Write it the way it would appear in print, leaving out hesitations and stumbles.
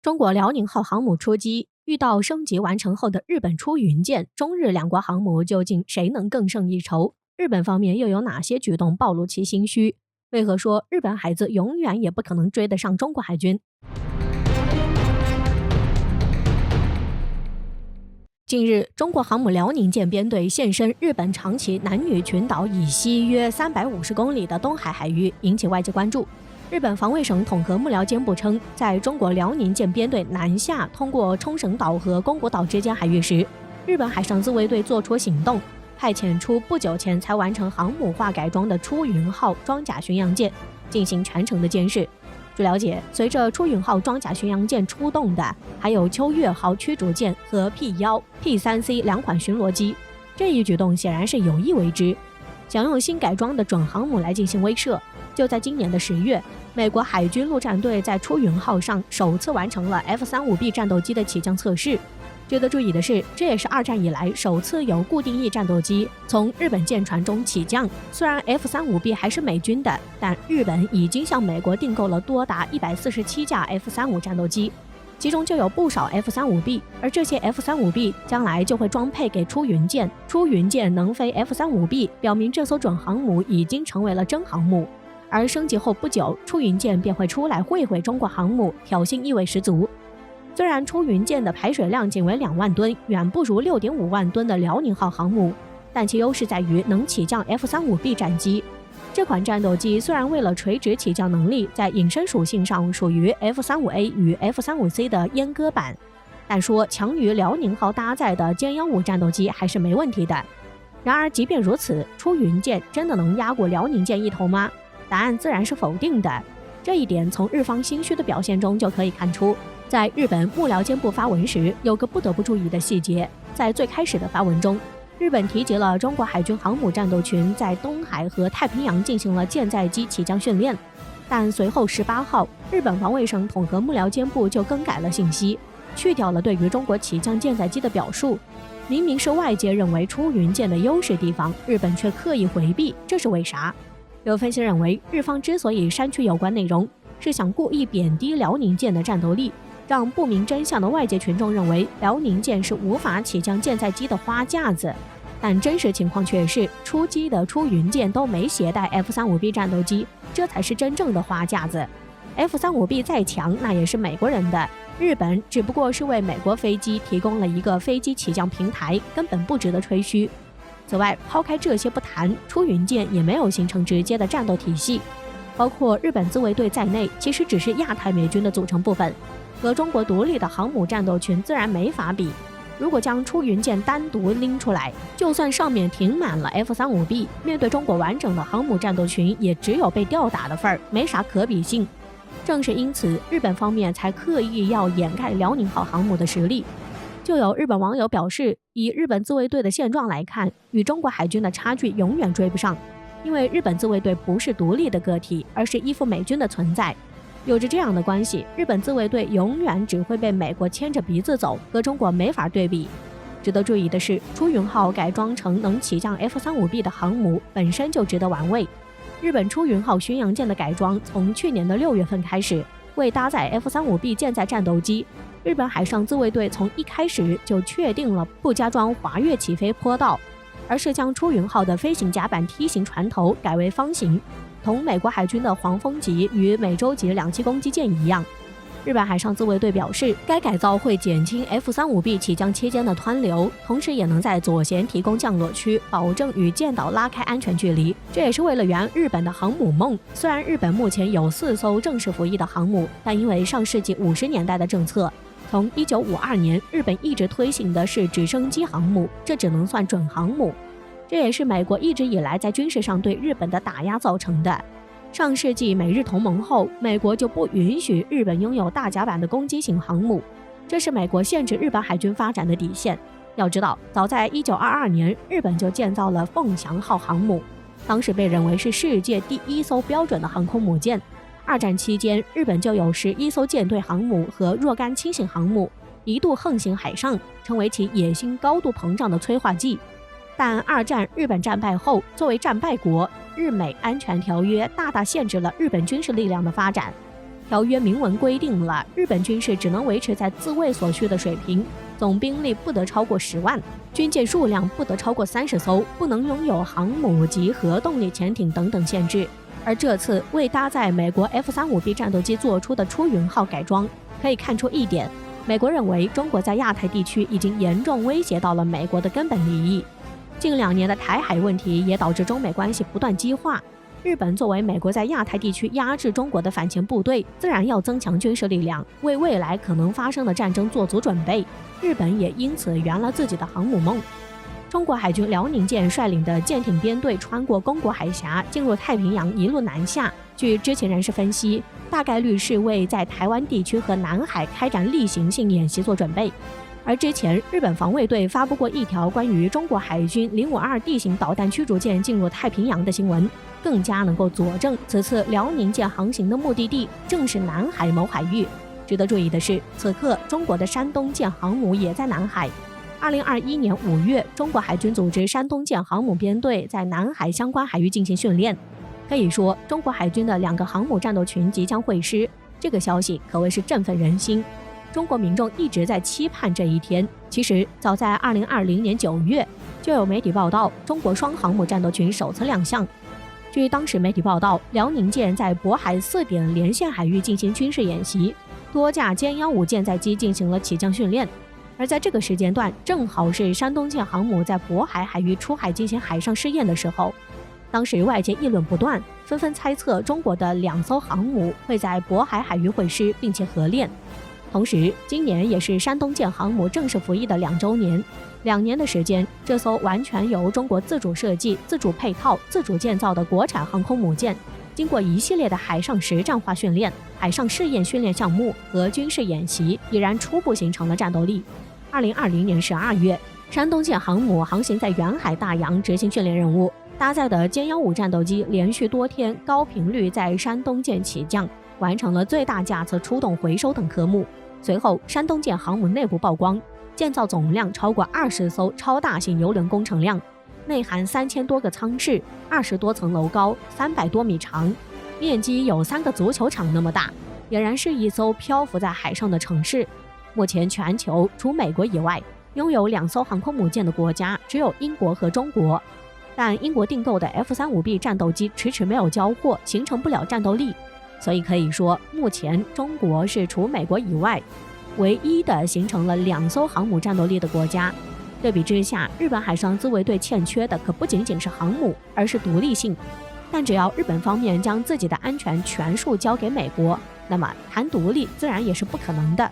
中国辽宁号航母出击，遇到升级完成后的日本出云舰，中日两国航母究竟谁能更胜一筹？日本方面又有哪些举动暴露其心虚？为何说日本海子永远也不可能追得上中国海军？近日，中国航母辽宁舰编队现身日本长崎男女群岛以西约350公里的东海海域，引起外界关注。日本防卫省统合幕僚监部称，在中国辽宁舰编队南下通过冲绳岛和宫古岛之间海域时，日本海上自卫队作出行动，派遣出不久前才完成航母化改装的出云号装甲巡洋舰进行全程的监视。据了解，随着出云号装甲巡洋舰出动的还有秋月号驱逐舰和 P1、P3C 两款巡逻机。这一举动显然是有意为之，想用新改装的准航母来进行威慑。就在今年的10月，美国海军陆战队在出云号上首次完成了 F-35B 战斗机的起降测试。值得注意的是，这也是2战以来首次有固定翼战斗机从日本舰船中起降。虽然 F-35B 还是美军的，但日本已经向美国订购了多达147架 F-35战斗机，其中就有不少 F-35B， 而这些 F-35B 将来就会装配给出云舰。出云舰能飞 F-35B， 表明这艘准航母已经成为了真航母。而升级后不久，出云舰便会出来会会中国航母，挑衅意味十足。虽然出云舰的排水量仅为2万吨，远不如6.5万吨的辽宁号航母，但其优势在于能起降 F-35B 战机。这款战斗机虽然为了垂直起降能力，在隐身属性上属于 F-35A 与 F-35C 的阉割版，但说强于辽宁号搭载的歼115战斗机还是没问题的。然而即便如此，出云舰真的能压过辽宁舰一头吗？答案自然是否定的。这一点从日方心虚的表现中就可以看出。在日本幕僚监部发文时，有个不得不注意的细节。在最开始的发文中，日本提及了中国海军航母战斗群在东海和太平洋进行了舰载机起降训练，但随后18号，日本防卫省统合幕僚监部就更改了信息，去掉了对于中国起降舰载机的表述。明明是外界认为出云舰的优势地方，日本却刻意回避，这是为啥？有分析认为，日方之所以删去有关内容，是想故意贬低辽宁舰的战斗力，让不明真相的外界群众认为辽宁舰是无法起降舰载机的花架子。但真实情况却是，出击的出云舰都没携带 F-35B 战斗机，这才是真正的花架子。F-35B 再强，那也是美国人的，日本只不过是为美国飞机提供了一个飞机起降平台，根本不值得吹嘘。此外，抛开这些不谈，出云舰也没有形成直接的战斗体系，包括日本自卫队在内，其实只是亚太美军的组成部分，和中国独立的航母战斗群自然没法比。如果将出云舰单独拎出来，就算上面停满了 F-35B， 面对中国完整的航母战斗群，也只有被吊打的份儿，没啥可比性。正是因此，日本方面才刻意要掩盖辽宁号航母的实力。就有日本网友表示，以日本自卫队的现状来看，与中国海军的差距永远追不上，因为日本自卫队不是独立的个体，而是依附美军的存在。有着这样的关系，日本自卫队永远只会被美国牵着鼻子走，和中国没法对比。值得注意的是，出云号改装成能起降 F-35B 的航母本身就值得玩味。日本出云号巡洋舰的改装从去年的6月份开始，为搭载 F-35B 舰载战斗机，日本海上自卫队从一开始就确定了不加装滑跃起飞坡道，而是将出云号的飞行甲板梯形船头改为方形，同美国海军的黄蜂级与美洲级2栖攻击舰一样。日本海上自卫队表示，该改造会减轻 F-35B 起降期间的湍流，同时也能在左舷提供降落区，保证与舰岛拉开安全距离。这也是为了圆日本的航母梦。虽然日本目前有4艘正式服役的航母，但因为上世纪50年代的政策，从1952年日本一直推行的是直升机航母，这只能算准航母。这也是美国一直以来在军事上对日本的打压造成的。上世纪美日同盟后，美国就不允许日本拥有大甲板的攻击型航母，这是美国限制日本海军发展的底线。要知道，早在1922年，日本就建造了凤翔号航母，当时被认为是世界第1艘标准的航空母舰。2战期间，日本就有11艘舰队航母和若干轻型航母，一度横行海上，成为其野心高度膨胀的催化剂。但2战日本战败后，作为战败国，日美安全条约大大限制了日本军事力量的发展。条约明文规定了日本军事只能维持在自卫所需的水平，总兵力不得超过10万，军舰数量不得超过30艘，不能拥有航母及核动力潜艇等等限制。而这次为搭载美国 F-35B 战斗机做出的出云号改装，可以看出一点，美国认为中国在亚太地区已经严重威胁到了美国的根本利益。近2年的台海问题也导致中美关系不断激化，日本作为美国在亚太地区压制中国的反潜部队，自然要增强军事力量，为未来可能发生的战争做足准备。日本也因此圆了自己的航母梦。中国海军辽宁舰率领的舰艇编队穿过宫古海峡，进入太平洋，一路南下。据知情人士分析，大概率是为在台湾地区和南海开展例行性演习做准备。而之前日本防卫队发布过一条关于中国海军052 D 型导弹驱逐舰进入太平洋的新闻，更加能够佐证此次辽宁舰航行的目的地正是南海某海域。值得注意的是，此刻中国的山东舰航母也在南海。2021年5月，中国海军组织山东舰航母编队在南海相关海域进行训练。可以说，中国海军的2个航母战斗群即将会师，这个消息可谓是振奋人心。中国民众一直在期盼这一天。其实，早在2020年9月，就有媒体报道，中国双航母战斗群首次亮相。据当时媒体报道，辽宁舰在渤海4点连线海域进行军事演习，多架歼155舰载机进行了起降训练。而在这个时间段，正好是山东舰航母在渤海海域出海进行海上试验的时候。当时外界议论不断，纷纷猜测中国的2艘航母会在渤海海域会师并且合练。同时，今年也是山东舰航母正式服役的2周年。2年的时间，这艘完全由中国自主设计、自主配套、自主建造的国产航空母舰，经过一系列的海上实战化训练、海上试验训练项目和军事演习，已然初步形成了战斗力。2020年12月，山东舰航母航行在远海大洋执行训练任务，搭载的歼155战斗机连续多天高频率在山东舰起降，完成了最大架次出动回收等科目。随后，山东舰航母内部曝光，建造总量超过20艘超大型邮轮工程量，内含3000多个舱室，20多层楼高，300多米长，面积有3个足球场那么大，俨然是一艘漂浮在海上的城市。目前全球除美国以外，拥有2艘航空母舰的国家只有英国和中国，但英国订购的 F-35B 战斗机迟迟没有交货，形成不了战斗力。所以可以说，目前中国是除美国以外唯一的形成了2艘航母战斗力的国家。对比之下，日本海上自卫队欠缺的可不仅仅是航母，而是独立性。但只要日本方面将自己的安全全数交给美国，那么谈独立自然也是不可能的。